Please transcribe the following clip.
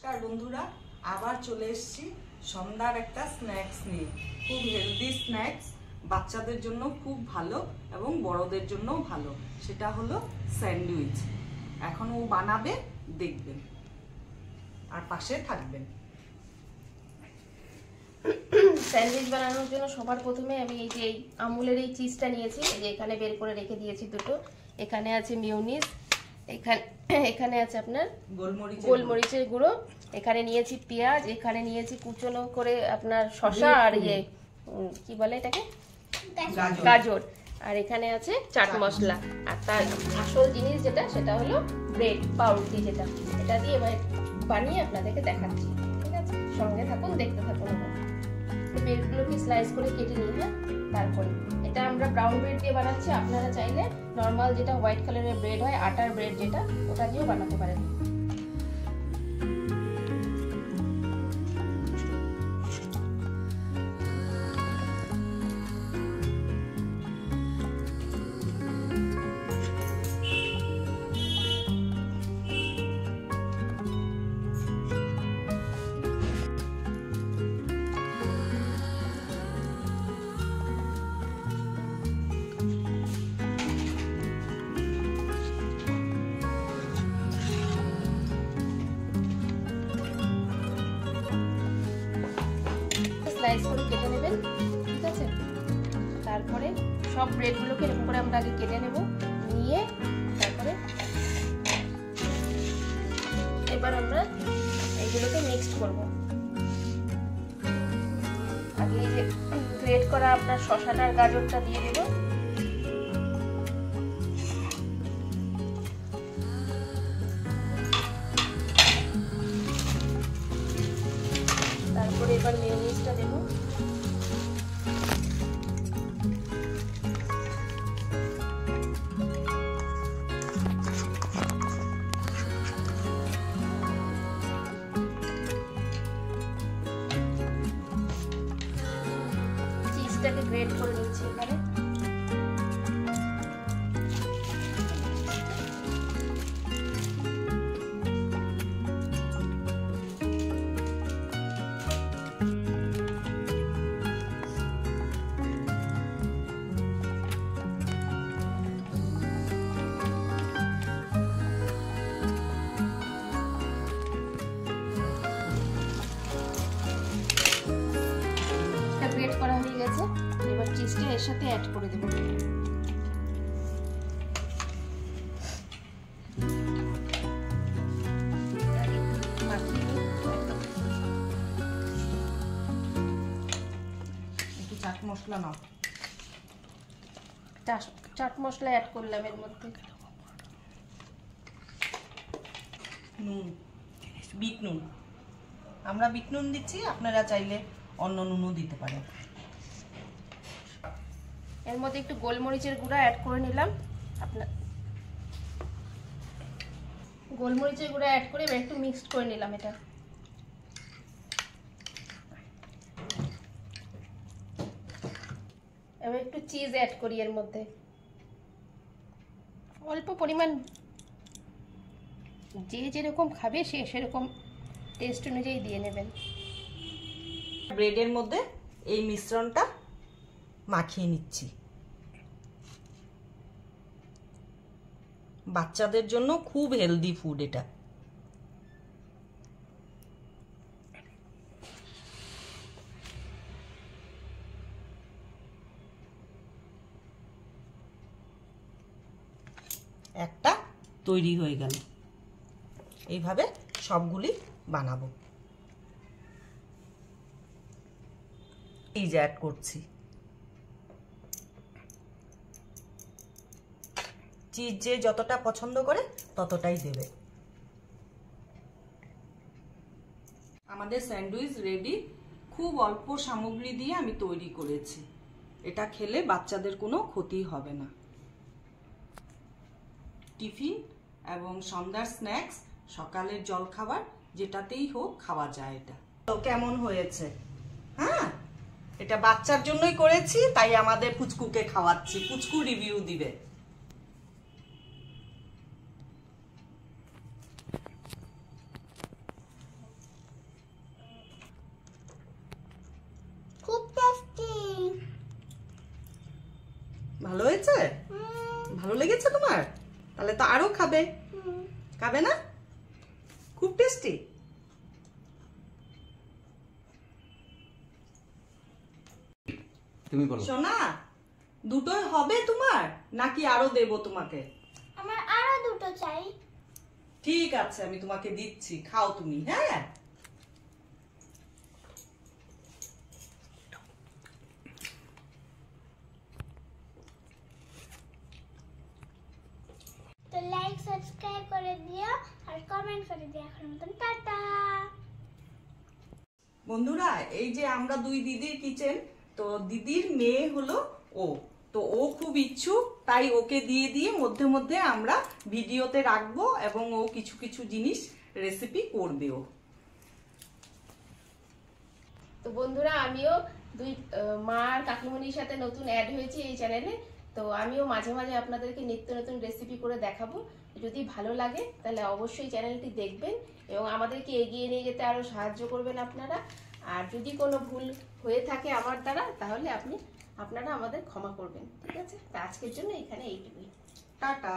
নমস্কার বন্ধুরা, আবার চলে এসেছি সন্ধ্যার একটা স্ন্যাক্স নিয়ে। খুব হেলদি স্ন্যাক্স, বাচ্চাদের জন্য খুব ভালো এবং বড়দের জন্যও ভালো। সেটা হলো স্যান্ডউইচ। এখন ও বানাবে, দেখবেন আর পাশে থাকবেন। স্যান্ডউইচ বানানোর জন্য সবার প্রথমে আমি এই যে আমুলের এই চিজটা নিয়েছি, এই যে এখানে বের করে রেখে দিয়েছি দুটো। এখানে আছে মিউনিস, এখানে আছে আপনার গোলমরিচের গুঁড়ো, এখানে নিয়েছি পেঁয়াজ, এখানে নিয়েছি কুচনো করে আপনার শসা আর ইয়ে কি বলে এটাকে গাজর, আর এখানে আছে চাট মশলা। আর তার আসল জিনিস যেটা, সেটা হলো ব্রেড, পাউরুটি যেটা। এটা দিয়ে এবার বানিয়ে আপনাদেরকে দেখাচ্ছি, ঠিক আছে? সঙ্গে থাকুন, দেখতে থাকুন। ব্রেডগুলোকে স্লাইস করে কেটে নিই। হ্যাঁ, তারপরে এটা আমরা ব্রাউন ব্রেড দিয়ে বানাচ্ছি। আপনারা চাইলে নর্মাল যেটা হোয়াইট কালারের ব্রেড হয়, আটার ব্রেড যেটা, ওটা দিয়েও বানাতে পারেন। স্লাইস করে কেটে নেবেন, ঠিক আছে? তারপরে সব ব্রেডগুলোকে এরকম করে আমরা আগে কেটে নেব, নিয়ে তারপরে এবার আমরা এইগুলোকে মিক্সড করব। আগে এই যে গ্রেট করা আপনার শসাটা আর গাজরটা দিয়ে দেব। তারপরে এবার মিউনিসটা দেব। চিজটাকে গ্রেট করে নিচ্ছি এখানে। গ্রেট করা হয়ে গেছে, এবার চিজটা এর সাথে অ্যাড করে দেব। একটু চাট মশলা নাও। চাট মশলা অ্যাড করলাম এর মধ্যে। নুন, বিট নুন, আমরা বিট নুন দিচ্ছি, আপনারা চাইলে অন্য নুনও দিতে পারেন। এর মধ্যে একটু গোলমরিচের গুঁড়া অ্যাড করে নিলাম। আপনার গোলমরিচের গুঁড়া অ্যাড করে এবার একটু মিক্সড করে নিলাম এটা। এবার একটু চিজ অ্যাড করি এর মধ্যে, অল্প পরিমাণ। যে যেরকম খাবে সে সেরকম টেস্ট অনুযায়ী দিয়ে নেবেন। ব্রেডের মধ্যে এই মিশ্রণটা মাখিয়ে নিচ্ছি। বাচ্চাদের জন্য খুব হেলদি ফুড এটা। একটা তৈরি হয়ে গেল। এইভাবে সবগুলি বানাবো। এই যে অ্যাড করছি, চিজ যে যতটা পছন্দ করে ততটাই দেবে। আমাদের স্যান্ডউইচ রেডি। খুব অল্প সামগ্রী দিয়ে আমি তৈরি করেছি। এটা খেলে বাচ্চাদের কোনো ক্ষতি হবে না। টিফিন এবং সন্ধ্যার স্ন্যাক্স, সকালের জলখাবার, যেটাতেই হোক খাওয়া যায়। এটা তো কেমন হয়েছে? হ্যাঁ, এটা বাচ্চার জন্যই করেছি, তাই আমাদের পুচকুকে খাওয়াচ্ছি। পুচকু রিভিউ দিবে। হয়েছে? ভালো লেগেছে তোমার? তাহলে তো আরো খাবে, খাবে না? খুব টেস্টি। তুমি বলো। সোনা, দুটোই হবে তোমার নাকি আরো দেব তোমাকে? আমার আরো দুটো চাই। ঠিক আছে, আমি তোমাকে দিচ্ছি, খাও তুমি। হ্যাঁ, তো লাইক সাবস্ক্রাইব করে দিও আর কমেন্ট করে দিও। এখন মতন টাটা। বন্ধুরা, এই যে আমরা দুই দিদির কিচেন, তো দিদির মেয়ে হলো ও, তো ও খুব ইচ্ছুক, তাই ওকে দিয়ে দিয়ে মধ্যে মধ্যে আমরা ভিডিওতে রাখবো এবং ও কিছু কিছু জিনিস রেসিপি করবেও। তো বন্ধুরা, আমিও দুই মা আর কাকিমণির সাথে নতুন অ্যাড হয়েছি এই চ্যানেলে। তো আমিও মাঝে মাঝে আপনাদেরকে নিত্য নতুন রেসিপি করে দেখাবো। যদি ভালো লাগে তাহলে অবশ্যই চ্যানেলটি দেখবেন এবং আমাদেরকে এগিয়ে নিয়ে যেতে আরো সাহায্য করবেন আপনারা। আর যদি কোনো ভুল হয়ে থাকে আমার দ্বারা, তাহলে আপনারা আমাদের ক্ষমা করবেন। ঠিক আছে? তা আজকের জন্য এখানে এইটুকুই। টাটা।